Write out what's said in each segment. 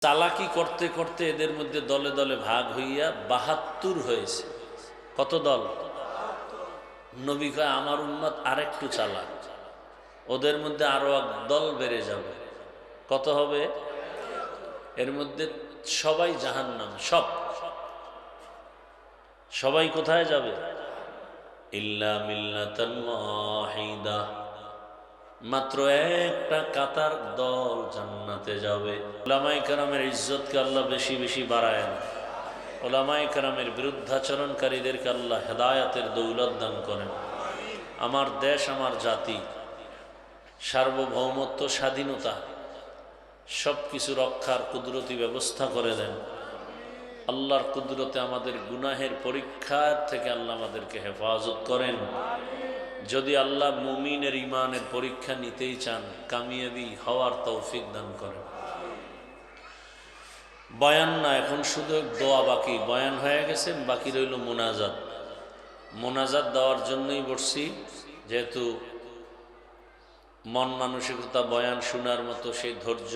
চালাকি করতে করতে এদের মধ্যে দলে দলে ভাগ হইয়া ৭২ হয়েছে। কত দল? নবী কয় আমার উম্মত আরেকটু চালাক, ওদের মধ্যে আরো এক দল বেড়ে যাবে। কত হবে? এর মধ্যে সবাই জাহান্নাম। সবাই কোথায় যাবে? ইল্লা মিল্লাতান ওয়াহিদা, মাত্র একটা কাতার দল জান্নাতে যাবে। উলামায়ে কেরামের ইজ্জতকে আল্লাহ বেশি বেশি বাড়ায়েন। উলামায়ে কেরামের বিরুদ্ধাচরণকারীদেরকে আল্লাহ হেদায়াতের দৌলত দান করেন। আমার দেশ, আমার জাতি, সার্বভৌমত্ব, স্বাধীনতা সব কিছু রক্ষার কুদরতি ব্যবস্থা করে দেন। আল্লাহর কুদরতে আমাদের গুনাহের পরীক্ষার থেকে আল্লাহ আমাদেরকে হেফাজত করেন। যদি আল্লাহ মুমিনের ইমানের পরীক্ষা নিতেই চান, কামিয়াবি হওয়ার তৌফিক দান করেন। বয়ান না, এখন শুধু দোয়া বাকি। বয়ান হয়ে গেছে, বাকি রইল মোনাজাত। মোনাজাত দেওয়ার জন্যই বসছি, যেহেতু মন মানসিকতা বয়ান শোনার মতো সেই ধৈর্য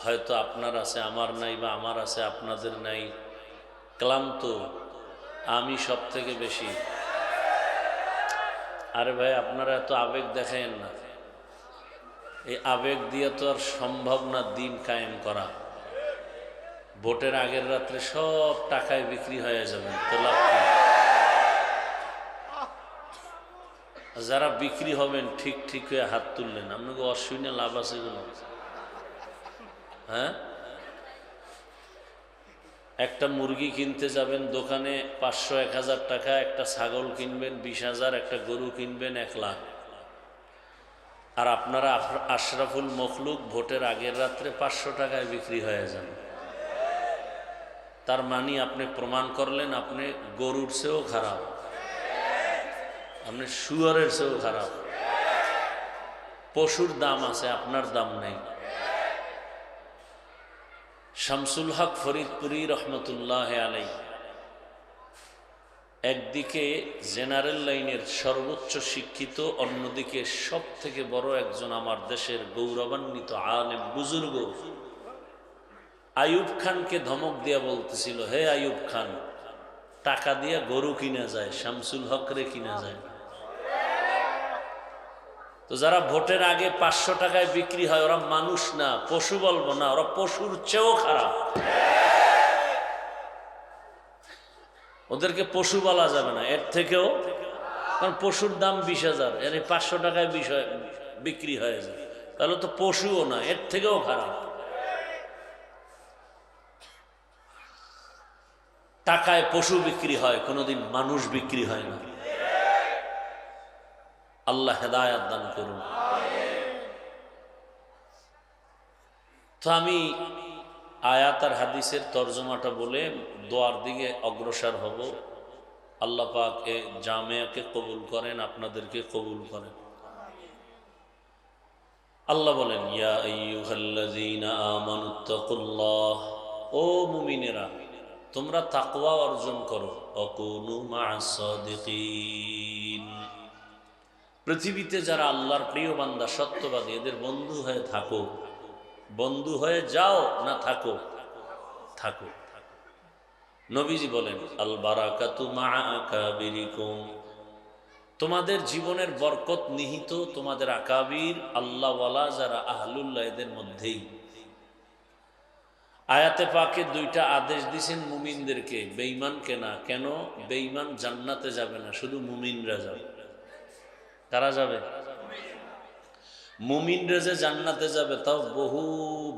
হয়তো আপনার আছে, আমার নাই, বা আমার আছে আপনাদের নাই। ক্লান্ত আমি সব থেকে বেশি। আরে ভাই, আপনারা এত আবেগ দেখায়েন না। এই আবেগ দিয়ে তো আর সম্ভব না দিন কায়েম করা। ভোটের আগের রাত্রে সব টাকায় বিক্রি হয়ে যাবেন, তো লাভ কি? যারা বিক্রি হবেন ঠিক ঠিক হয়ে হাত তুললেন, আপনাকে অসুবিধা লাভ আছে কোনো? হ্যাঁ, একটা মুরগি কিনতে যাবেন দোকানে ৫০০-১০০০ টাকা, একটা ছাগল কিনবেন ২০,০০০, একটা গরু কিনবেন ১,০০,০০০। আর আপনারা আশরাফুল মখলুক ভোটের আগের রাত্রে ৫০০ টাকায় বিক্রি হয়ে যান। তার মানে আপনি প্রমাণ করলেন আপনি গরুর চেয়েও খারাপ, আপনি শুয়োরের চেয়েও খারাপ। পশুর দাম আছে, আপনার দাম নেই। শামসুল হক ফরিদপুরি রহমতুল্লাহ আলাইহি একদিকে জেনারেল লাইনের সর্বোচ্চ শিক্ষিত, অন্যদিকে সব থেকে বড় একজন আমার দেশের গৌরবান্বিত আলেম বুজুর্গ আইয়ুব খানকে ধমক দিয়া বলতেছিল, হে আইয়ুব খান, টাকা দিয়া গরু কিনা যায়, শামসুল হকরে কিনা যায়। তো যারা ভোটের আগে ৫০০ টাকায় বিক্রি হয়, ওরা মানুষ না, পশু বলবো না, ওরা পশুর চেয়েও খারাপ। ওদেরকে পশু বলা যাবে না, এর থেকেও, কারণ পশুর দাম ২০,০০০, এর ৫০০ টাকায় বিক্রি হয়ে যায়, তাহলে তো পশুও না, এর থেকেও খারাপ। টাকায় পশু বিক্রি হয়, কোনোদিন মানুষ বিক্রি হয় না। আল্লাহ হেদায়াত দান করুন। তো আমি আয়াত আর হাদিসের তর্জমাটা বলে দোয়ার দিকে অগ্রসর হব। আল্লাহ পাক এ জামিয়াকে কবুল করেন, আপনাদেরকে কবুল করেন। আল্লাহ বলেন, ইয়া আইয়ুহাল্লাযীনা আমানুত্তাকুল্লাহ, ও মুমিনেরা তোমরা তাকওয়া অর্জন করো। ওয়াকুনু মা'আস সাদিকিন, পৃথিবীতে যারা আল্লাহর প্রিয় বান্দা, সত্যবাদী, এদের বন্ধু হয়ে থাকো। বন্ধু হয়ে যাও না থাকো? থাকো। নবীজি বলেন, আল বারাকাতু মা'a আকাবিরিকুম, তোমাদের জীবনের বরকত নিহিত তোমাদের আকাবির, আল্লাহওয়ালা যারা আহলুল্লাহ, এদের মধ্যেই। আয়াতে পাকে দুইটা আদেশ দিয়েছেন মুমিনদেরকে, বেঈমানকে না। কেন? বেঈমান জান্নাতে যাবে না, শুধু মুমিনরা যাবে। কারা যাবে? মুমিনরা যে জান্নাতে যাবে, তাও বহু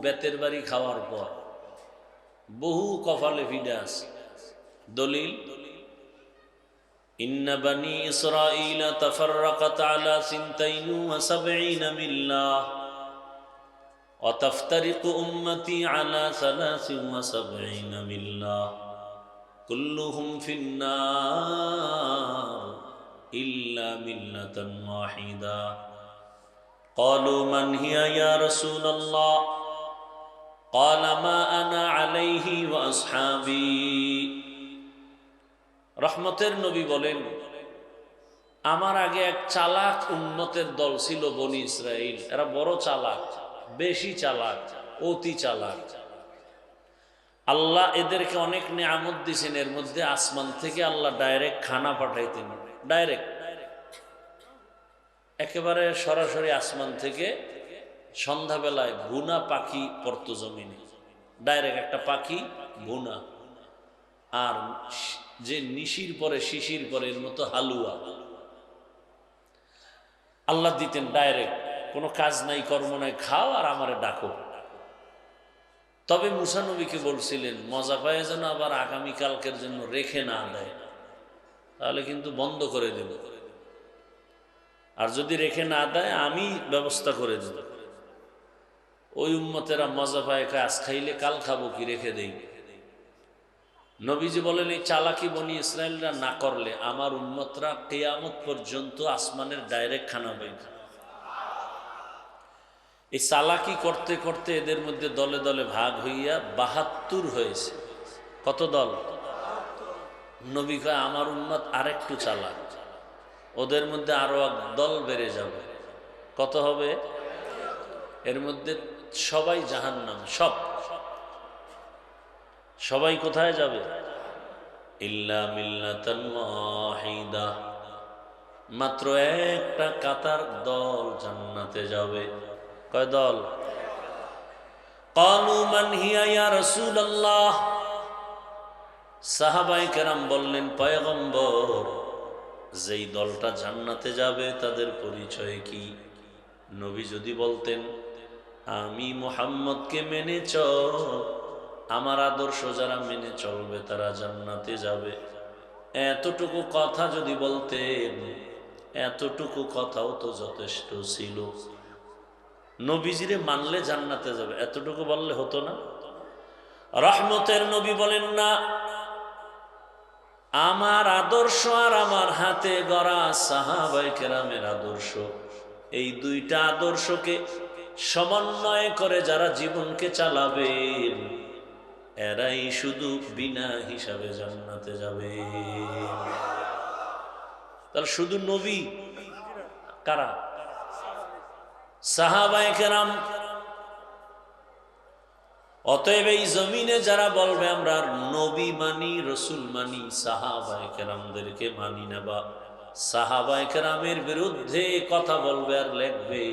বেতের বাড়ি খাওয়ার পর, বহু কপালে ফিডে আছে। দলিল, ইন্না বানি ইসরাঈলা তাফাররাকাত আলা সিনতাইনি ওয়া সাবঈনা মিল্লাহ ওয়া তাফতারিকু উম্মতি আলা সালাসিন ওয়া সাবঈনা মিল্লাহ কুল্লুহুম ফিন্নার ইল্লা মিল্লাতান ওয়াহিদা। قالوا من هي يا رسول الله قال ما أنا عليه وأصحابي। রহমতের নবী বলেন, আমার আগে এক চালাক উম্মতের দল ছিল, বনি ইসরাইল। এরা বড় চালাক, বেশি চালাক, অতি চালাক। আল্লাহ এদেরকে অনেক নিয়ামত দিয়েছেন, এর মধ্যে আসমান থেকে আল্লাহ ডাইরেক্ট খানা পাঠাইতেন, ডাইরেক্ট একেবারে সরাসরি আসমান থেকে সন্ধ্যাবেলায় ভুনা পাখি পড়তো জমিনে, ডাইরেক্ট একটা পাখি ভুনা, আর যে নিশির পরে শিশির পরে এর মতো হালুয়া আল্লাহ দিতেন ডাইরেক্ট, কোনো কাজ নাই কর্ম নাই, খাও আর আমারে ডাকো। তবে মুসা নবীকে বলছিলেন মজা পায় যেন আবার আগামীকালকের জন্য রেখে না দেয়, তাহলে কিন্তু বন্ধ করে দেব, আর যদি রেখে না দেয় আমি ব্যবস্থা করে দেব। ওই উম্মতেরা মজা পায় আজ খাইলে কাল খাবো কি, রেখে দেই। নবীজি বলেন এই চালাকি বনি ইসরায়েলরা না করলে আমার উম্মতরা কিয়ামত পর্যন্ত আসমানের ডাইরেক্ট খানা পায় না। এই চালাকি করতে করতে এদের মধ্যে দলে দলে ভাগ হইয়া ৭২ হয়েছে। কত দল? নবী কয় আমার উম্মত আরেকটু চালাক, ওদের মধ্যে আরো এক দল বেড়ে যাবে। কত হবে? এর মধ্যে সবাই জাহান্নাম, সবাই কোথায় যাবে? ইল্লা মিল্লাতান ওয়াহিদা, মাত্র একটা কাতার দল জান্নাতে যাবে। কয় দল? ক্বালু মান হিয়া ইয়া রাসূলুল্লাহ, সাহাবায়ে কেরাম বললেন পয়গম্বর যেই দলটা জান্নাতে যাবে তাদের পরিচয় কি? নবী যদি বলতেন আমি মুহাম্মদকে মেনে চল, আমার আদর্শ যারা মেনে চলবে তারা জান্নাতে যাবে, এতটুকু কথা যদি বলতেন, এতটুকু কথাও তো যথেষ্ট ছিল। নবীজিরে মানলে জান্নাতে যাবে এতটুকু বললে হতো না? রহমতের নবী বলেন না, আমার আদর্শ আর আমার হাতে গড়া সাহাবায়ে কেরামের আদর্শ, এই দুইটা আদর্শকে সমন্বয় করে যারা জীবনকে চালাবেন এরাই শুধু বিনা হিসাবে জান্নাতে যাবে। তাহলে শুধু নবী কারা? সাহাবায়ে কেরাম। অতএব এই জমিনে যারা বলবে আমরা নবী মানি, রসুল মানি, সাহাবায়ে কেরামদেরকে মানি না, বা সাহাবায়ে কেরামের বিরুদ্ধে কথা বলবে আর লিখবে,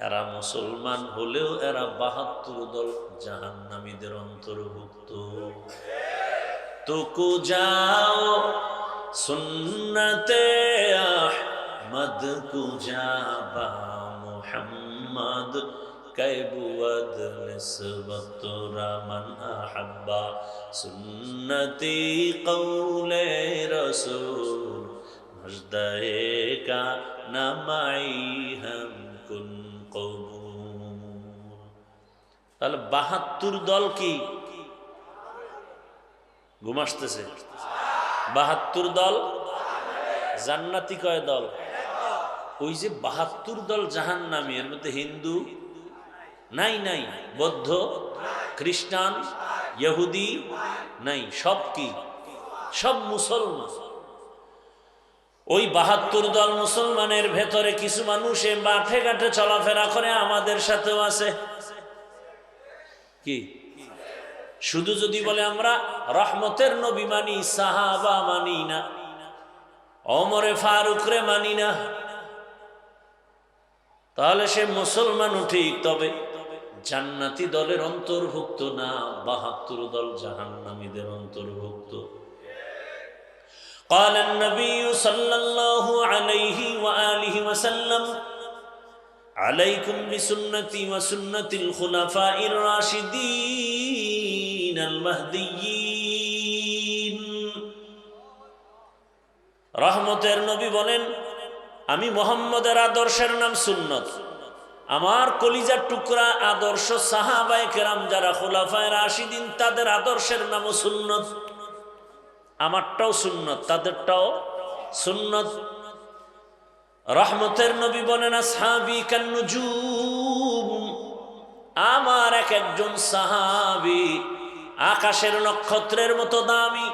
এরা মুসলমান হলেও এরা ৭২ দল জাহান্নামীদের অন্তর্ভুক্ত। তুকু যাও সুন্নতে আহমদ কুজাবা মুহাম্মদ কৈবুদ নিসবত রামান আহাব্বা সুন্নতি কৌলে রসূল মজদায়ে কা নামাই হাম কুন কবুল। তাহলে ৭২ দল কি? ঘুম আসতেছে? ৭২ দল জান্নাতি। কয় দল? ওই যে ৭২ দল জাহান্নামী, এর মধ্যে হিন্দু নাই, নাই বৌদ্ধ, খ্রিস্টান, ইহুদি নাই, সব কি? সব মুসলমান। ওই ৭২ দল মুসলমানের ভেতরে কিছু মানুষ মাঠে ঘাটে চলাফেরা করে, আমাদের সাথেও আছে কি? শুধু যদি বলে আমরা রহমতের নবী মানি, সাহাবা মানি না, ওমরে ফারুক রে মানি না, তাহলে সে মুসলমানও ঠিক, তবে জান্নাতি দলের অন্তর্ভুক্ত না, ৭২ দল জাহান্নামীদের অন্তর্ভুক্ত। قال النبي صلى الله عليه وآله وسلم عليكم بسنتي وسنة الخلفاء الراشدين المهديين। রহমতের নবী বলেন আমি মুহাম্মদের আদর্শের নাম সুন্নত, আমার কলিজার টুকরা আদর্শ সাহাবায়ে কেরাম যারা খুলাফায়ে রাশিদিন তাদের আদর্শের নামও সুন্নত। আমারটাও সুন্নত, তাদেরটাও সুন্নত। রহমতের নবী বলেন আসহাবী কান্নুজুম, আমার এক একজন সাহাবী আকাশের নক্ষত্রের মতো দামি।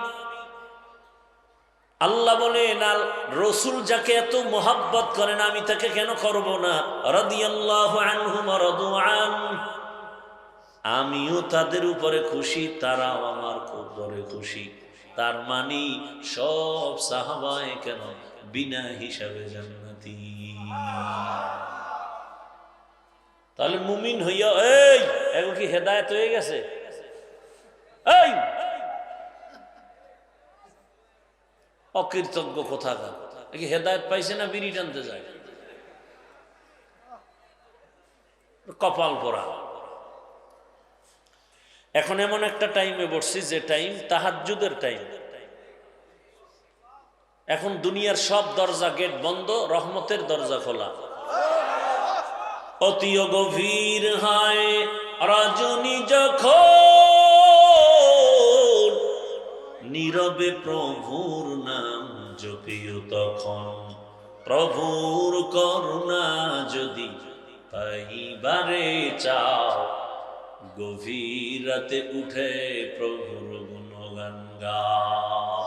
আল্লাহ বলেন আর রসুল যাকে এত মোহাব্বত করেন আমি তাকে কেন করব না? রাদিয়াল্লাহু আনহুম ওয়া রাদু আন। আমিও তাদের উপরে খুশি, তারাও আমার উপরে খুশি। তার মানে সব সাহাবায়ে কেরাম বিনা হিসাবে জান্নাতি। তাহলে মুমিন হইয়া এই এগুলো কি হেদায়েত হয়ে গেছে? এই অকৃতজ্ঞ কোথাকার, কি হেদায়েত পাইছে না বিড়ি টানতে যায়? কপাল পোড়া। এখন এমন একটা টাইমে বসছি যে টাইম তাহাজ্জুদের টাইম। এখন দুনিয়ার সব দরজা গেট বন্ধ, রহমতের দরজা খোলা। অতি গভীর হয় রজনী যখন, নীরবে প্রভুর নাম জপিও তখন। প্রভুর করুণা যদি পাইবারে চাও, গভীর রাতে উঠে প্রভুর গুণগান গাও।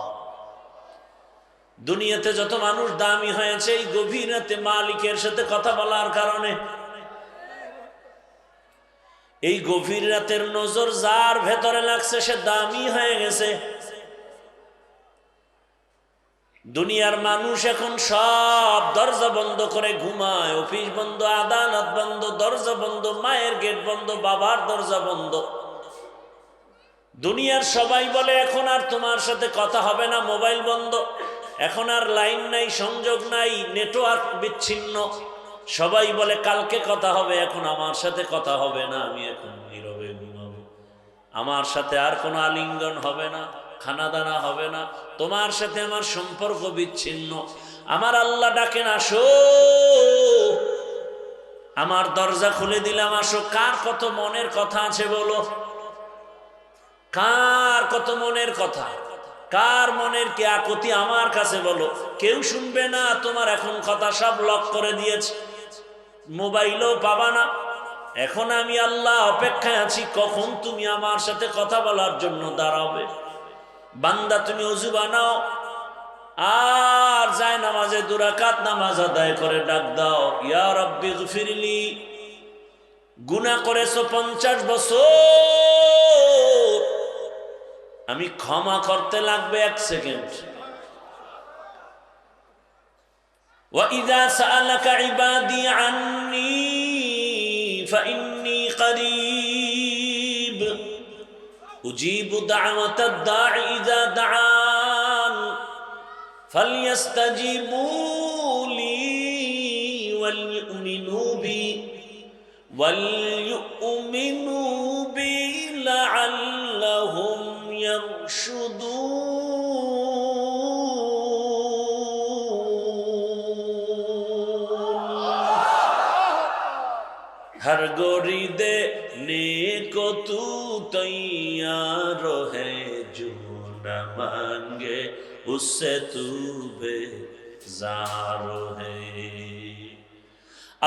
দুনিয়াতে যত মানুষ দামি হয়েছে এই গভীর রাতে মালিকের সাথে কথা বলার কারণে। এই গভীর রাতের নজর যার ভেতরে লাগছে সে দামি হয়ে গেছে। দুনিয়ার মানুষ এখন সব দরজা বন্ধ করে ঘুমায়, অফিস বন্ধ, আদালত বন্ধ, দরজা বন্ধ, মায়ের গেট বন্ধ, বাবার দরজা বন্ধ। দুনিয়ার সবাই বলে এখন আর তোমার সাথে কথা হবে না, মোবাইল বন্ধ। এখন আর লাইন নাই, সংযোগ নাই, নেটওয়ার্ক বিচ্ছিন্ন। সবাই বলে কালকে কথা হবে, এখন আমার সাথে কথা হবে না, আমি এখন নীরবে ঘুমাবো। আমার সাথে আর কোনো আলিঙ্গন হবে না, খানা দানা হবে না, তোমার সাথে আমার সম্পর্ক বিচ্ছিন্ন। আমার আল্লাহ ডাকেন আসো, আমার দরজা খুলে দিলাম আসো। কার কত মনের কথা আছে বলো? কার কত মনের কথা, কার মনের কি আকুতি আমার কাছে বলো? কেউ শুনবে না তোমার এখন কথা, সব লক করে দিয়েছে, মোবাইলও পাবা না। এখন আমি আল্লাহ অপেক্ষায় আছি কখন তুমি আমার সাথে কথা বলার জন্য দাঁড়াবে। বান্দা তুমি ওযু বানাও আর যায় নামাজে 2 রাকাত নামাজ আদায় করে ডাক দাও, ইয়া রাব্বি গফিরলি। গুনাহ করেছো 50 বছর, আমি ক্ষমা করতে লাগবে 1 সেকেন্ড। ওয়া ইযা সাআলাকা ইবাদি আন্নী ফাইন্নী করিব উজিবু দাওয়াতাদ দাঈ ইযা দাআন ফালইস্তাজিবু লি ওয়ালইউমিনু বি লাআল্লাহুম ইয়ারশুদুন। हर गोरी देने को तू तैयार है, जो न मांगे उससे तू बेजार है।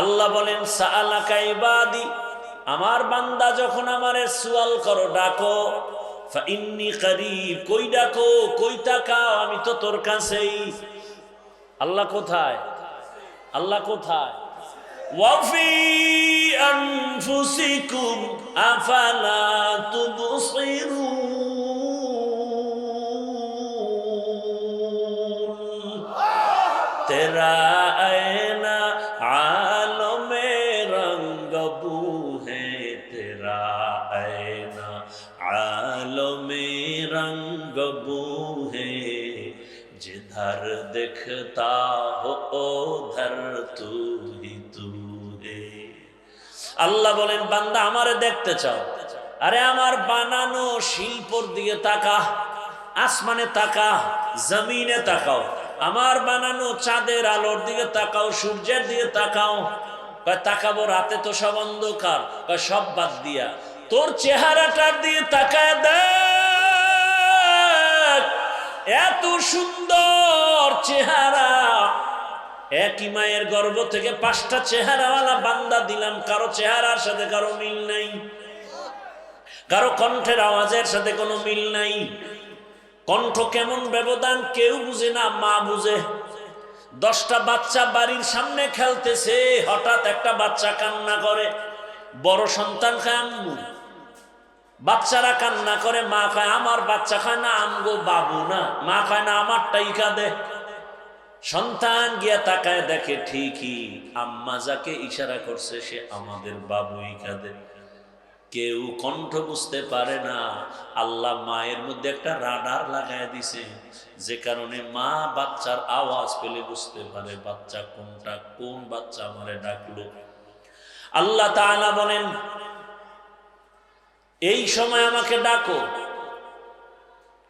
আল্লাহ বলেন সাআলাকা ইবাদি, আমার বান্দা যখন আমারে সুয়াল করো, ডাকো, ফাইন্নী করিব, কই ডাকো, কই তাকাও, আমি তো তোর কাছেই। আল্লাহ কোথায়? আল্লাহ কোথায়? ওয়াফি আনফুসিকুম আফালা তুবসিরুন। তেরা আয়না আলমে রঙ্গ বু হে, তেরা আয়না আলমে রঙ্গ বু হে, जिधर दिखता हो उधर तू ही तू है। আল্লাহ বলেন বান্দা আমারে দেখতে চাও, আরে আমার বানানো শিল্পর দিকে তাকা, আসমানে তাকা, জমিনে তাকাও। আমার বানানো চাঁদের আলোর দিকে তাকাও, সূর্যের দিকে তাকাও। কয় তাকাবো, রাতে তো সব অন্ধকার। কয় সব বাদ দিয়া তোর চেহারাটার দিকে তাকায় দেখ, এত সুন্দর চেহারা। একই মায়ের গর্ভ থেকে 5টা চেহারাওয়ালা বান্দা দিলাম, কারো চেহারার সাথে কারো মিল নাই, কারো কণ্ঠের আওয়াজের সাথে কোনো মিল নাই। কণ্ঠ কেমন ব্যবধান কেউ বুঝে না, মা বুঝে। 10টা বাচ্চা বাড়ির সামনে খেলতেছে, হঠাৎ একটা বাচ্চা কান্না করে, বড় সন্তান খায় আম্মু, বাচ্চারা কান্না করে, মা খায়, আমার বাচ্চা খায় না, আমগো বাবু না, মা খায় না, আমারটাই কাঁদে। সন্তান গিয়া তাকায় দেখে ঠিকই আম্মা যাকে ইশারা করছে সে আমাদের বাবুই কাঁদে। কেউ কণ্ঠ বুঝতে পারে না। আল্লাহ মায়ের মধ্যে একটা রাডার লাগায় দিছে, যে কারণে মা বাচ্চার আওয়াজ পেলে বুঝতে পারে বাচ্চা কোনটা, কোন বাচ্চা আমারে ডাকলো। আল্লাহ তাআলা বলেন, এই সময় আমাকে ডাকো,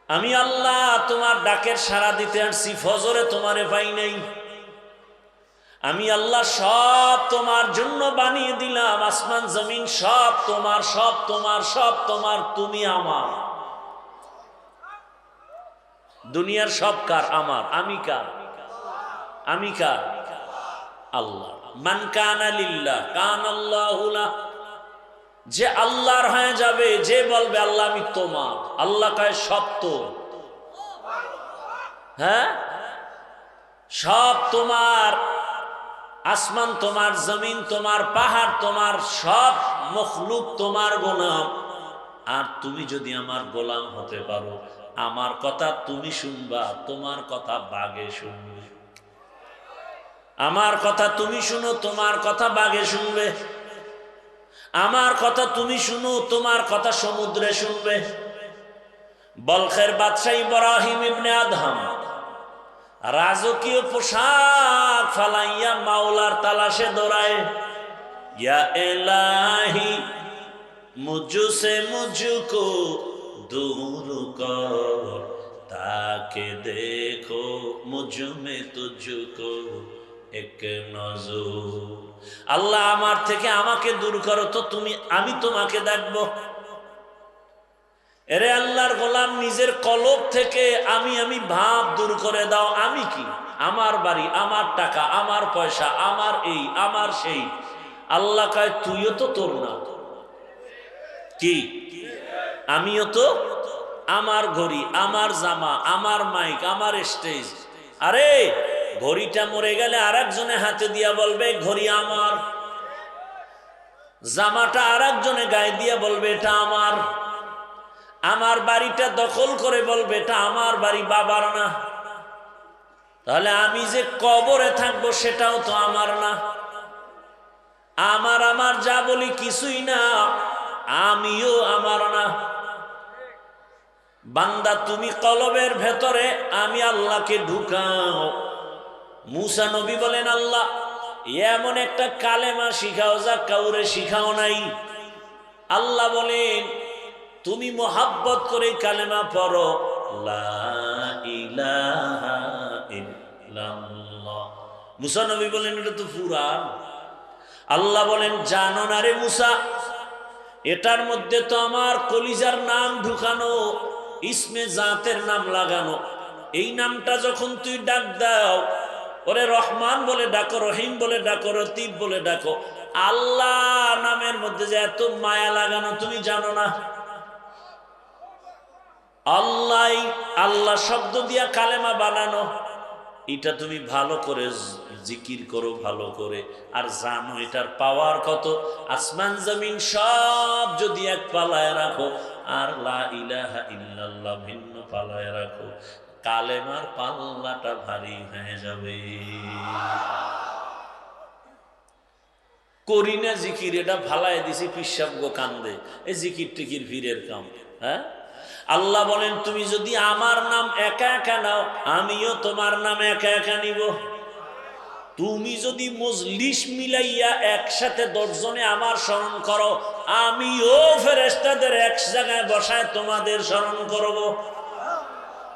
আমি আল্লাহ তোমার ডাকের সাড়া দিতে আসছি। ফজরে তোমারে পাই নাই, আমি আল্লাহ সব তোমার জন্য বানিয়ে দিলাম, আসমান জমিন সব তোমার, সব তোমার, সব তোমার, তুমি আমার। দুনিয়ার সব কার? আমার। আমি কার? আমি কার? আল্লাহ। মান কানা লিল্লাহ কানাল্লাহু লাহ। যে আল্লাহর হয়ে যাবে, যে বলবে আল্লাহ আমি তোমার, আল্লাহ কয় সব তো, হ্যাঁ সব তোমার, আসমান তোমার, জমিন তোমার, পাহাড় তোমার, সব মখলুক তোমার গোলাম। আর তুমি যদি আমার গোলাম হতে পারো, আমার কথা তুমি শুনবা, তোমার কথা বাঘে শুনবে। আমার কথা তুমি শুনো, তোমার কথা বাঘে শুনবে। আমার কথা তুমি শুনো, তোমার কথা সমুদ্রে শুনবে। বলখের বাদশাহ ইব্রাহিম ইবনে আদহাম রাজকীয় পোশাক ফালাইয়া মাওলার তালাশে দৌড়ায়, ইয়া ইলাহি মুঝসে মুঝকো दूर कर, ताके देखो मुझ में तुझको एक नजर। আল্লাহ আমার থেকে আমাকে দূর করো তো তুমি, আমি তোমাকে দেখবো। এরে আল্লাহর গোলাম, নিজের কলব থেকে আমি ভাব দূর করে দাও। আমি কি? আমার বাড়ি, আমার টাকা, আমার পয়সা, আমার এই, আমার সেই। আল্লাহ কয় তুইও তো তোর না কি, আমিও তো, আমার ঘড়ি, আমার জামা, আমার মাইক, আমার স্টেজ। আরে ঘড়িটা মরে গেলে আর একজনে হাতে দিয়া বলবে ঘড়ি আমার, জামাটা আর একজনে গায়ে দিয়া বলবে এটা আমার, আমার বাড়িটা দখল করে বলবে এটা আমার বাড়ি, বাবার না। তাহলে আমি যে কবরে থাকবো সেটাও তো আমার না। আমার আমার যা বলি কিছুই না, আমিও আমার না। বান্দা তুমি কলবের ভেতরে আমি আল্লাহকে ঢুকাও। মুসা নবী বলেন, আল্লাহ এমন একটা কালেমা শিখাও যা কাউরে শিখাও নাই। আল্লাহ বলেন তুমি মোহাব্বত করে কালেমা পড়ো, লা ইলাহা ইল্লাল্লাহ। মুসা নবী বলেন এটা তো ফুরান। আল্লাহ বলেন জানো না রে মুসা, এটার মধ্যে তো আমার কলিজার নাম ঢুকানো, ইসমে জাতের নাম লাগানো। এই নামটা যখন তুই ডাক দাও, ওরে রহমান বলে ডাকো, রহিম বলে ডাকো, রতিব বলে ডাকো, আল্লাহ নামের মধ্যে যে এত মায়া লাগানো তুমি জানো না। আল্লাহ আল্লাহ শব্দ দিয়া কালেমা বানানো, এটা তুমি ভালো করে জিকির করো, ভালো করে। আর জানো এটার পাওয়ার কত। আসমান জমিন সব যদি এক পালায় রাখো, আর লা ইলাহা ইল্লাল্লাহ ভিন্ন পালায় রাখো, কালেমার পাল্লাটা ভারী হয়ে যাবে। করি না জিকির, এটা ভালায় দিছি পিসাব গো কান্দে, এই জিকির টিকির ভিড়ের কাম। হ্যাঁ, আল্লাহ বলেন তুমি যদি আমার নাম একা একা নাও, আমিও তোমার নাম একা একা নিব। তুমি যদি মজলিস মিলাইয়া একসাথে 10 জনে আমার স্মরণ করো, আমিও ফেরেশতাদের এক জায়গায় বসায় তোমাদের স্মরণ করব।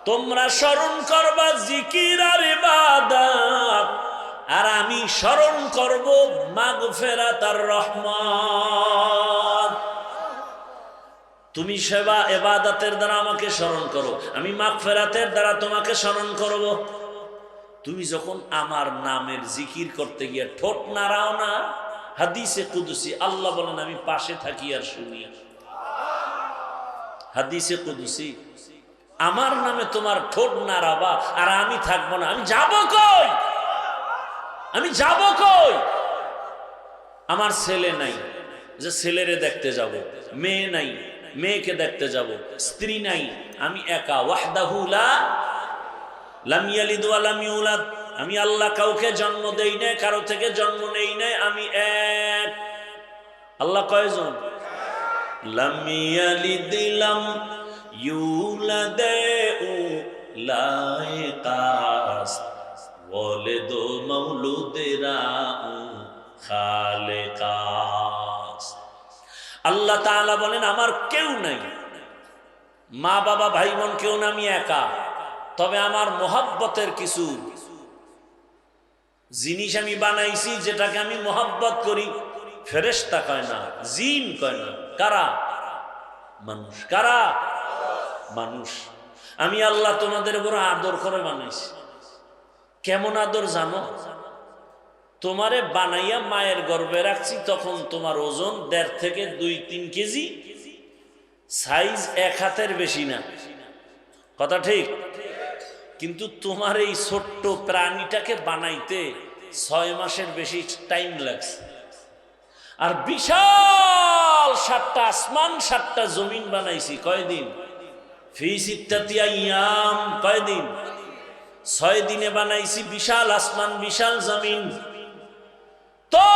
তোমরা স্মরণ করবা জিকির আর ইবাদত, আর আমি স্মরণ করব মাগফিরাত আর রহমত। তুমি সেবা ইবাদতের দ্বারা আমাকে স্মরণ করো, আমি মাগফিরাতের দ্বারা তোমাকে স্মরণ করব। তুমি যখন আমার নামের জিকির করতে গিয়ে ঠোঁট নাড়াও না, হাদিসে কুদসি আল্লাহ বলেন আমি পাশে থাকি আর শুনি। হাদিসে কুদসি, আমার নামে তোমার ঠোঁট নাড়াবা আর আমি থাকবো না। আমি যাব কই? আমি যাব কই? আমার ছেলে নাই যে ছেলেরে দেখতে যাব, মেয়ে নাই মেয়েকে দেখতে যাব, স্ত্রী নাই, আমি একা, ওয়াহদাহু লা লাম ইয়ালিদ ওয়া লাম ইউলাদ, আমি আল্লাহ কাউকে জন্ম দেই নাই, কারো থেকে জন্ম নেই নাই, আমি এক। আল্লাহ কয়জন? লাম ইয়ালিদ লাম ইউলাদ লায়কাস ওয়ালিদ মাউলুদেরা খালেকাস। আল্লাহ তাআলা বলেন আমার কেউ নাই, মা বাবা ভাই বোন কেউ না, আমি একা। তবে আমার মোহাব্বতের কিছু জিনিস আমি বানাইছি যেটাকে আমি মোহাব্বত করি। ফেরেশতা কয় না, জিন কয় না, কারা? মানুষ। কারা? মানুষ। আমি আল্লাহ তোমাদের বড় আদর করে বানাইছি। কেমন আদর জানো? তোমারে বানাইয়া মায়ের গর্ভে রাখছি, তখন তোমার ওজন 1.5 থেকে 2-3 কেজি, সাইজ 1 হাতের বেশি না, কথা ঠিক? কিন্তু তোমার এই ছোট্ট প্রাণীটাকে বানাইতে 6 মাসের বেশি টাইম লাগছে। আর বিশাল 7টা আসমান 7টা জমিন বানাইছি কয়দিন? ফি সিত্তাতি আইয়াম, কয়দিন? 6 দিনে বানাইছি বিশাল আসমান বিশাল জমিন। তো